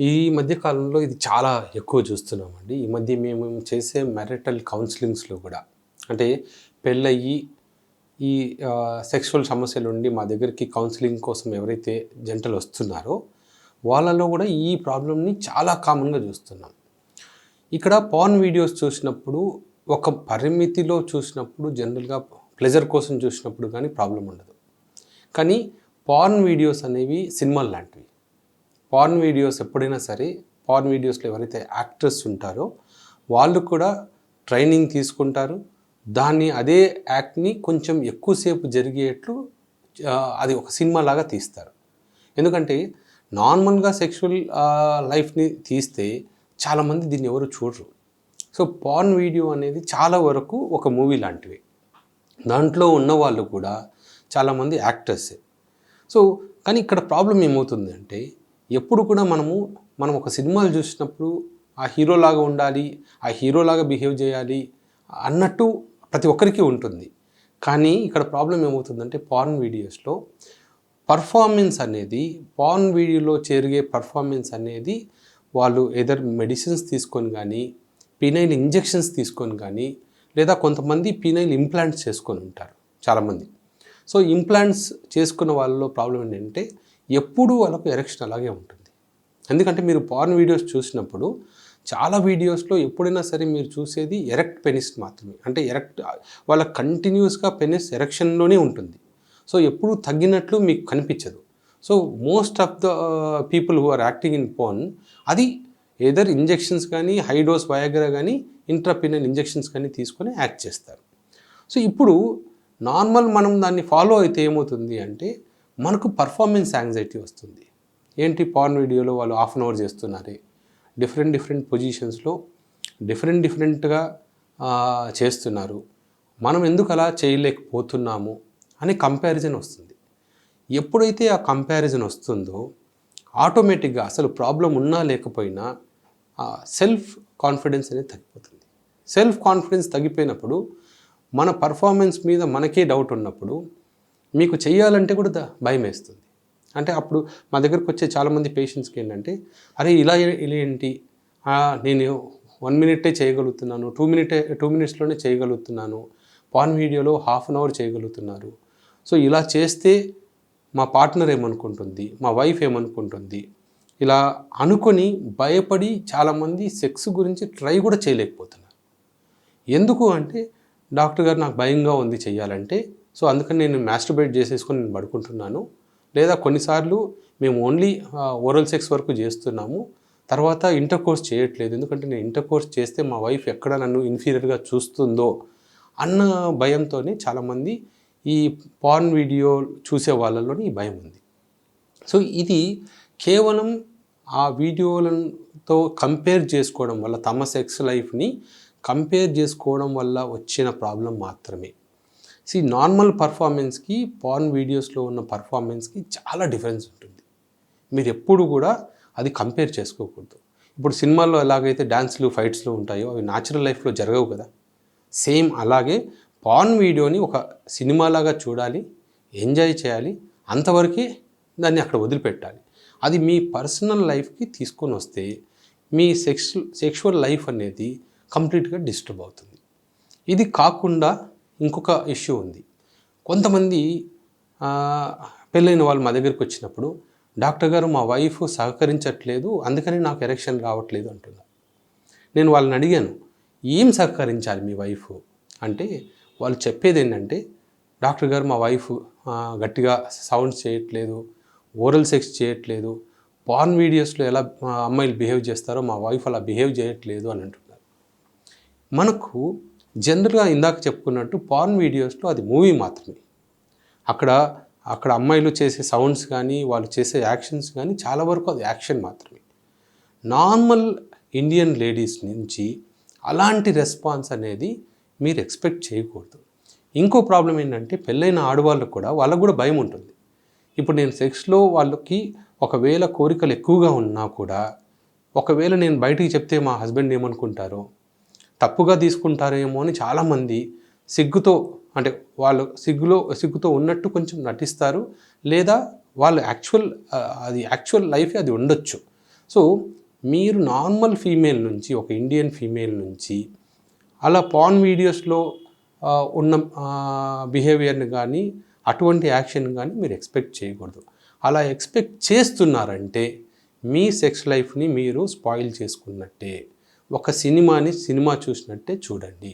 ఈ మధ్య కాలంలో ఇది చాలా ఎక్కువ చూస్తున్నామండి. ఈ మధ్య మేము చేసే మ్యారిటల్ కౌన్సిలింగ్స్‌లో కూడా అంటే పెళ్ళయ్యి ఈ సెక్సువల్ సమస్యలుండి మా దగ్గరికి కౌన్సిలింగ్ కోసం ఎవరైతే జంటలు వస్తున్నారో వాళ్ళలో కూడా ఈ ప్రాబ్లమ్‌ని చాలా కామన్‌గా చూస్తున్నాం. ఇక్కడ పార్న్ వీడియోస్ చూసినప్పుడు ఒక పరిమితిలో చూసినప్పుడు జనరల్‌గా ప్లెజర్ కోసం చూసినప్పుడు కానీ ప్రాబ్లమ్ ఉండదు. కానీ పార్న్ వీడియోస్ అనేవి సినిమాలు లాంటివి. పార్న్ వీడియోస్ ఎప్పుడైనా సరే పార్న్ వీడియోస్లో ఎవరైతే యాక్టర్స్ ఉంటారో వాళ్ళు కూడా ట్రైనింగ్ తీసుకుంటారు. దాన్ని అదే యాక్ట్ని కొంచెం ఎక్కువసేపు జరిగేట్లు అది ఒక సినిమా లాగా తీస్తారు. ఎందుకంటే నార్మల్గా సెక్షువల్ లైఫ్ని తీస్తే చాలామంది దీన్ని ఎవరు చూడరు. సో పార్న్ వీడియో అనేది చాలా వరకు ఒక మూవీ లాంటివి. దాంట్లో ఉన్న వాళ్ళు కూడా చాలామంది యాక్టర్సే. సో కానీ ఇక్కడ ప్రాబ్లం ఏమవుతుందంటే ఎప్పుడు కూడా మనం ఒక సినిమాలు చూసినప్పుడు ఆ హీరోలాగా ఉండాలి, ఆ హీరోలాగా బిహేవ్ చేయాలి అన్నట్టు ప్రతి ఒక్కరికి ఉంటుంది. కానీ ఇక్కడ ప్రాబ్లం ఏమవుతుందంటే పార్న్ వీడియోస్లో పర్ఫార్మెన్స్ అనేది పార్న్ వీడియోలో జరిగే పర్ఫార్మెన్స్ అనేది వాళ్ళు ఏదర్ మెడిసిన్స్ తీసుకొని కానీ పీనైల్ ఇంజెక్షన్స్ తీసుకొని కానీ లేదా కొంతమంది పీనైల్ ఇంప్లాంట్స్ చేసుకొని ఉంటారు చాలామంది. సో ఇంప్లాంట్స్ చేసుకున్న వాళ్ళలో ప్రాబ్లం ఏంటంటే ఎప్పుడూ వాళ్ళకు ఎరెక్షన్ అలాగే ఉంటుంది. ఎందుకంటే మీరు పార్న్ వీడియోస్ చూసినప్పుడు చాలా వీడియోస్లో ఎప్పుడైనా సరే మీరు చూసేది ఎరెక్ట్ పెనిస్ మాత్రమే. అంటే వాళ్ళ కంటిన్యూస్గా పెనిస్ ఎరెక్షన్లోనే ఉంటుంది. సో ఎప్పుడు తగ్గినట్లు మీకు కనిపించదు. So most of the people who are acting in porn అది ఏదర్ ఇంజెక్షన్స్ కానీ హై డోస్ వయాగ్రా కానీ ఇంట్రాపెనల్ ఇంజెక్షన్స్ కానీ తీసుకొని యాక్ట్ చేస్తారు. సో ఇప్పుడు నార్మల్ మనం దాన్ని ఫాలో అయితే ఏమవుతుంది అంటే మనకు పర్ఫార్మెన్స్ యాంగ్జైటీ వస్తుంది. ఏంటి పార్న్ వీడియోలో వాళ్ళు హాఫ్ అన్ అవర్ చేస్తున్నారే, డిఫరెంట్ పొజిషన్స్లో డిఫరెంట్గా చేస్తున్నారు, మనం ఎందుకు అలా చేయలేకపోతున్నాము అనే కంపారిజన్ వస్తుంది. ఎప్పుడైతే ఆ కంపారిజన్ వస్తుందో ఆటోమేటిక్గా అసలు ప్రాబ్లం ఉన్నా లేకపోయినా సెల్ఫ్ కాన్ఫిడెన్స్ అనేది తగ్గిపోతుంది. సెల్ఫ్ కాన్ఫిడెన్స్ తగ్గిపోయినప్పుడు మన పర్ఫార్మెన్స్ మీద మనకే డౌట్ ఉన్నప్పుడు మీకు చెయ్యాలంటే కూడా భయం వేస్తుంది. అంటే అప్పుడు మా దగ్గరకు వచ్చే చాలామంది పేషెంట్స్కి ఏంటంటే అరే ఇలా ఏంటి, నేను 1 మినిటే చేయగలుగుతున్నాను, 2 మినిట్స్లోనే చేయగలుగుతున్నాను, పార్న్ వీడియోలో హాఫ్ అన్ అవర్ చేయగలుగుతున్నారు. సో ఇలా చేస్తే మా పార్ట్నర్ ఏమనుకుంటుంది, మా వైఫ్ ఏమనుకుంటుంది, ఇలా అనుకొని భయపడి చాలామంది సెక్స్ గురించి ట్రై కూడా చేయలేకపోతున్నారు. ఎందుకు అంటే డాక్టర్ గారు నాకు భయంగా ఉంది చెయ్యాలంటే, సో అందుకని నేను మాస్టర్బేట్ చేసేసుకొని నేను పడుకుంటున్నాను, లేదా కొన్నిసార్లు మేము ఓన్లీ ఓరల్ సెక్స్ వరకు చేస్తున్నాము, తర్వాత ఇంటర్ కోర్స్ చేయట్లేదు, ఎందుకంటే నేను ఇంటర్ కోర్స్ చేస్తే మా వైఫ్ ఎక్కడ నన్ను ఇన్ఫీరియర్గా చూస్తుందో అన్న భయంతోనే చాలామంది ఈ పార్న్ వీడియో చూసే వాళ్ళలోని ఈ భయం ఉంది. సో ఇది కేవలం ఆ వీడియోలతో కంపేర్ చేసుకోవడం వల్ల తమ సెక్స్ లైఫ్ని కంపేర్ చేసుకోవడం వల్ల వచ్చిన ప్రాబ్లం మాత్రమే. నార్మల్ పర్ఫార్మెన్స్కి పార్న్ వీడియోస్లో ఉన్న పర్ఫార్మెన్స్కి చాలా డిఫరెన్స్ ఉంటుంది. మీరు ఎప్పుడు కూడా అది కంపేర్ చేసుకోకూడదు. ఇప్పుడు సినిమాల్లో ఎలాగైతే డ్యాన్స్లు ఫైట్స్లు ఉంటాయో అవి న్యాచురల్ లైఫ్లో జరగవు కదా. సేమ్ అలాగే పార్న్ వీడియోని ఒక సినిమాలాగా చూడాలి, ఎంజాయ్ చేయాలి, అంతవరకే దాన్ని అక్కడ వదిలిపెట్టాలి. అది మీ పర్సనల్ లైఫ్కి తీసుకొని వస్తే మీ సెక్షువల్ లైఫ్ అనేది కంప్లీట్గా డిస్టర్బ్ అవుతుంది. ఇది కాకుండా ఇంకొక ఇష్యూ ఉంది. కొంతమంది పెళ్ళైన వాళ్ళు మా దగ్గరికి వచ్చినప్పుడు డాక్టర్ గారు మా వైఫ్ సహకరించట్లేదు, అందుకని నాకు ఎరెక్షన్ రావట్లేదు అంటున్నారు. నేను వాళ్ళని అడిగాను, ఏం సహకరించాలి మీ వైఫ్ అంటే వాళ్ళు చెప్పేది ఏంటంటే డాక్టర్ గారు మా వైఫ్ గట్టిగా సౌండ్స్ చేయట్లేదు, ఓరల్ సెక్స్ చేయట్లేదు, పార్న్ వీడియోస్లో ఎలా అమ్మాయిలు బిహేవ్ చేస్తారో మా వైఫ్ అలా బిహేవ్ చేయట్లేదు అని అంటున్నారు. మనకు జనరల్గా ఇందాక చెప్పుకున్నట్టు పార్న్ వీడియోస్లో అది మూవీ మాత్రమే. అక్కడ అమ్మాయిలు చేసే సౌండ్స్ కానీ వాళ్ళు చేసే యాక్షన్స్ కానీ చాలా వరకు అది యాక్షన్ మాత్రమే. నార్మల్ ఇండియన్ లేడీస్ నుంచి అలాంటి రెస్పాన్స్ అనేది మీరు ఎక్స్పెక్ట్ చేయకూడదు. ఇంకో ప్రాబ్లం ఏంటంటే పెళ్ళైన ఆడవాళ్ళకు కూడా వాళ్ళకు కూడా భయం ఉంటుంది. ఇప్పుడు నేను సెక్స్లో వాళ్ళకి ఒకవేళ కోరికలు ఎక్కువగా ఉన్నా కూడా ఒకవేళ నేను బయటికి చెప్తే మా హస్బెండ్ ఏమనుకుంటారో, తప్పుగా తీసుకుంటారేమో అని చాలామంది సిగ్గుతో అంటే వాళ్ళు సిగ్గుతో ఉన్నట్టు కొంచెం నటిస్తారు, లేదా వాళ్ళు అది యాక్చువల్ లైఫే అది ఉండొచ్చు. సో మీరు నార్మల్ ఫీమేల్ నుంచి, ఒక ఇండియన్ ఫీమేల్ నుంచి అలా పార్న్ వీడియోస్లో ఉన్న బిహేవియర్ని కానీ, అటువంటి యాక్షన్ కానీ మీరు ఎక్స్పెక్ట్ చేయకూడదు. అలా ఎక్స్పెక్ట్ చేస్తున్నారంటే మీ సెక్స్ లైఫ్ని మీరు స్పాయిల్ చేసుకున్నట్టే. ఒక సినిమా చూసినట్టే చూడండి.